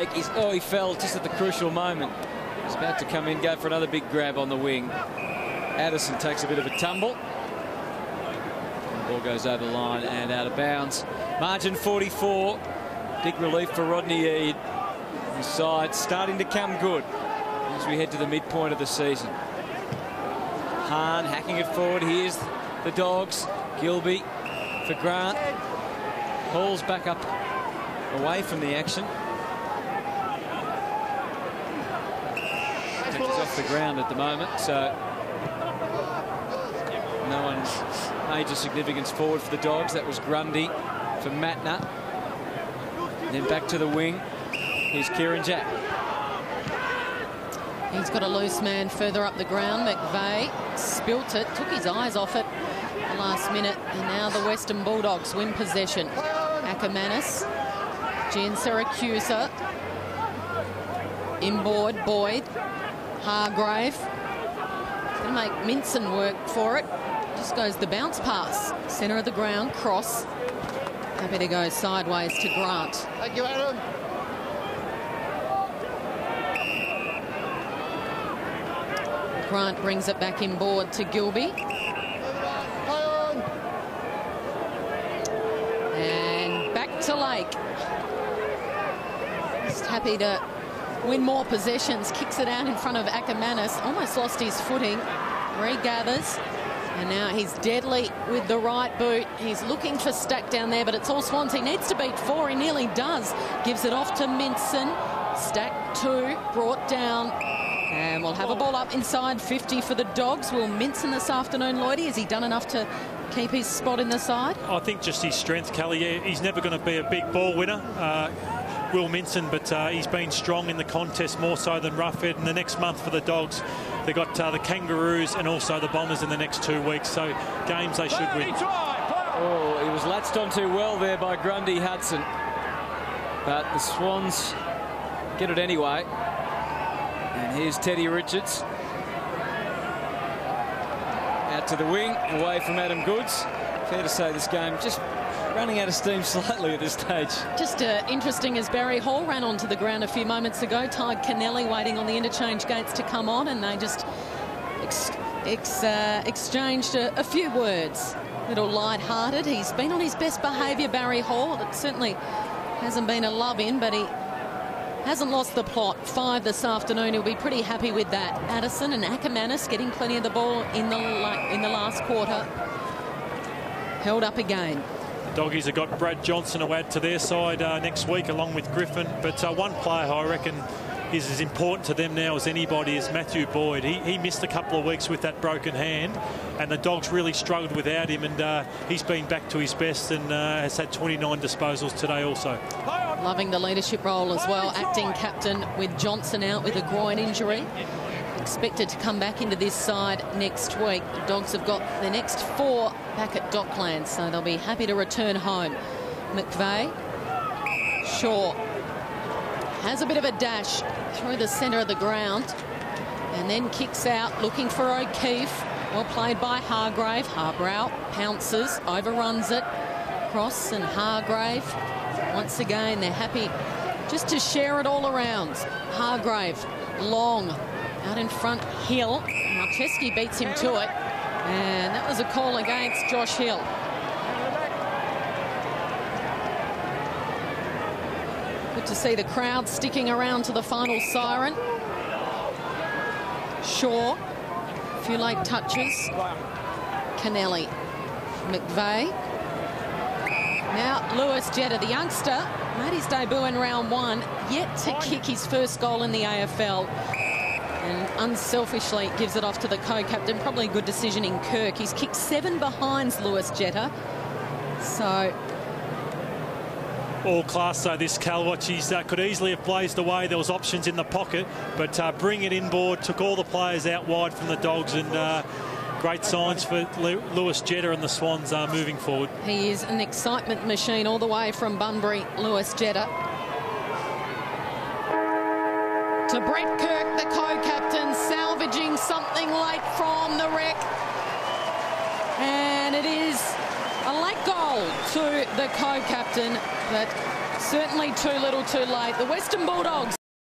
He fell just at the crucial moment. He's about to come in, go for another big grab on the wing. Addison takes a bit of a tumble. The ball goes over the line and out of bounds. Margin 44. Big relief for Rodney Eade. His side starting to come good as we head to the midpoint of the season. Hahn hacking it forward. Here's the Dogs. Gilby for Grant. Hall's back up away from the action. He's off the ground at the moment, so no one's major significance forward for the Dogs. That was Grundy for Matner. And then back to the wing. Here's Kieran Jack. He's got a loose man further up the ground. McVeigh spilt it, took his eyes off it the last minute, and now the Western Bulldogs win possession. Ackermanis, Jen Siracusa, inboard Boyd, Hargrave. Going to make Minson work for it. Just goes the bounce pass. Centre of the ground, cross. Happy to go sideways to Grant. Thank you, Adam. Grant brings it back inboard to Gilby. And back to Lake. Just happy to win more possessions. Kicks it out in front of Ackermanis. Almost lost his footing. Regathers. And now he's deadly with the right boot. He's looking for Stack down there, but it's all Swans. He needs to beat 4. He nearly does. Gives it off to Minson. Stack 2, brought down. And we'll have a ball up inside 50 for the Dogs. Will Minson this afternoon, Lloydie? Has he done enough to keep his spot in the side? I think just his strength, Kelly. Yeah, he's never going to be a big ball winner, Will Minson, but he's been strong in the contest more so than Roughhead. And the next month for the Dogs, they've got the Kangaroos and also the Bombers in the next 2 weeks. So games they should win. Oh, he was latched on too well there by Grundy Hudson. But the Swans get it anyway. And here's Teddy Richards. Out to the wing, away from Adam Goods. Fair to say this game just running out of steam slightly at this stage. Just interesting as Barry Hall ran onto the ground a few moments ago. Tyg Kennelly waiting on the interchange gates to come on, and they just exchanged a few words. A little light-hearted. He's been on his best behaviour, Barry Hall. It certainly hasn't been a love-in, but he hasn't lost the plot. 5 this afternoon. He'll be pretty happy with that. Addison and Ackermanis getting plenty of the ball in the last quarter. Held up again. The Doggies have got Brad Johnson to add to their side next week along with Griffin. But one player who I reckon is as important to them now as anybody is Matthew Boyd. He missed a couple of weeks with that broken hand, and the Dogs really struggled without him, and he's been back to his best and has had 29 disposals today also. Loving the leadership role as well, acting captain with Johnson out with a groin injury. Expected to come back into this side next week. The Dogs have got their next 4 back at Docklands, so they'll be happy to return home. McVeigh, Shaw, has a bit of a dash through the centre of the ground and then kicks out looking for O'Keefe. Well played by Hargrave. Harbrow pounces, overruns it. Cross and Hargrave. Once again, they're happy just to share it all around. Hargrave, long, out in front, Hill. Marcheski beats him to it. And that was a call against Josh Hill. Good to see the crowd sticking around to the final siren. Shaw, a few late touches. Kennelly, McVeigh. Now Lewis Jetta, the youngster, made his debut in round 1, yet to kick his first goal in the AFL. And unselfishly gives it off to the co-captain. Probably a good decision in Kirk. He's kicked 7 behinds, Lewis Jetta. So all class, though, this Kalwatch. Could easily have blazed away. There was options in the pocket, but bring it inboard, took all the players out wide from the Dogs, and great signs for Lewis Jetta and the Swans moving forward. He is an excitement machine all the way from Bunbury, Lewis Jetta. To Brett Kirk, the co-captain, salvaging something late from the wreck. And it is a late goal to the co-captain, but Certainly too little too late. The Western Bulldogs